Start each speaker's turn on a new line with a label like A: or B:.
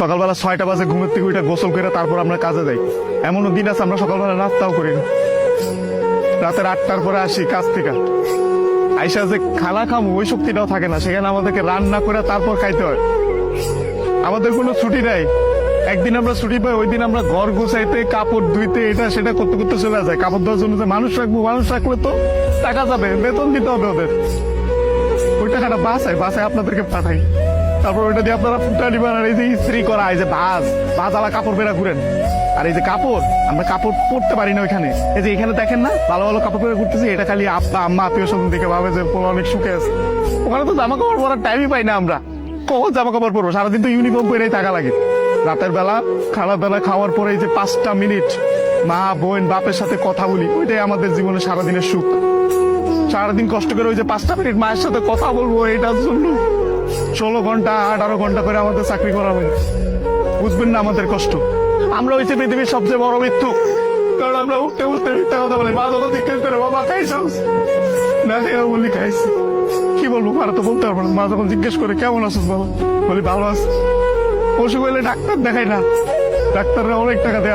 A: সকালবেলা 6টা বাজে ঘুমের থেকে উঠে গোসল করে তারপর আমরা কাজে যাই। এমনও দিন আছে আমরা সকালবেলা নাস্তাও করি না। রাতের 8টার পরে আসি কাজ থেকে, আইসা যে খানা খামো ওই শক্তিটাও থাকে না, সেখানে আমাদেরকে রান্না করে তারপর খাইতে হয়। আমাদের কোনো ছুটি নাই। একদিন আমরা ছুটি পাই, ওই দিন আমরা ঘর গুছাইতে, কাপড় ধুইতে, এটা সেটা করতে করতে চলে যায়। কাপড় ধোয়ার জন্য যে মানুষ রাখবো, মানুষ রাখলে তো টাকা যাবে, বেতন দিতে হবে ওদের। ওই টাকাটা বাসায় আপনাদেরকে পাঠাই, তারপর ওইটা দিয়ে আপনারা ফুটা নিবেন। আর এই যে ইস্ত্রি করা, এই যে ভাজালা কাপড় বেরা ঘুরেন, আর এই যে কাপড়, আমরা কাপড় পরতে পারি না ওইখানে। এই যে এখানে দেখেন না ভালো ভালো কাপড় পরে ঘুরতেছি, এটা খালি আব্বা আম্মা আত্মীয় স্বজন দেখে ভাবে যে পোলা অনেক সুখে আছে। ওখানে তো জামা কাপড় পরার টাইমই পাই না আমরা। কখন জামা কাপড় পরবো? সারাদিন তো ইউনিফর্ম পরেই থাকা লাগে। রাতের বেলা বেলা খাওয়ার পরে এই যে 5টা মিনিট মা বোন বাপের সাথে কথা বলি, ওইটাই আমাদের জীবনে সারাদিনের সুখ। সারাদিন কষ্ট করে ওই যে 5টা মিনিট মায়ের সাথে কথা বলবো, এটার জন্য 16 ঘন্টা 18 ঘন্টা করে আমাদের চাকরি করা হয়। বুঝবেন না আমাদের কষ্ট। আমরা হয়েছে পৃথিবীর সবচেয়ে বড় মৃত্যু, কারণ আমরা উঠতে উঠতে মিথ্যা কথা বলি। মা যখন জিজ্ঞেস করে বাবা খাইছ না, বলি খাইছি। কি বলবো, আর তো বলতে পারবো না। মা যখন জিজ্ঞেস করে কেমন আছিস বাবা, বলি ভালো আছি। অসুখ হইলে ডাক্তার দেখাই না, ডাক্তাররা অনেক টাকা দেয়।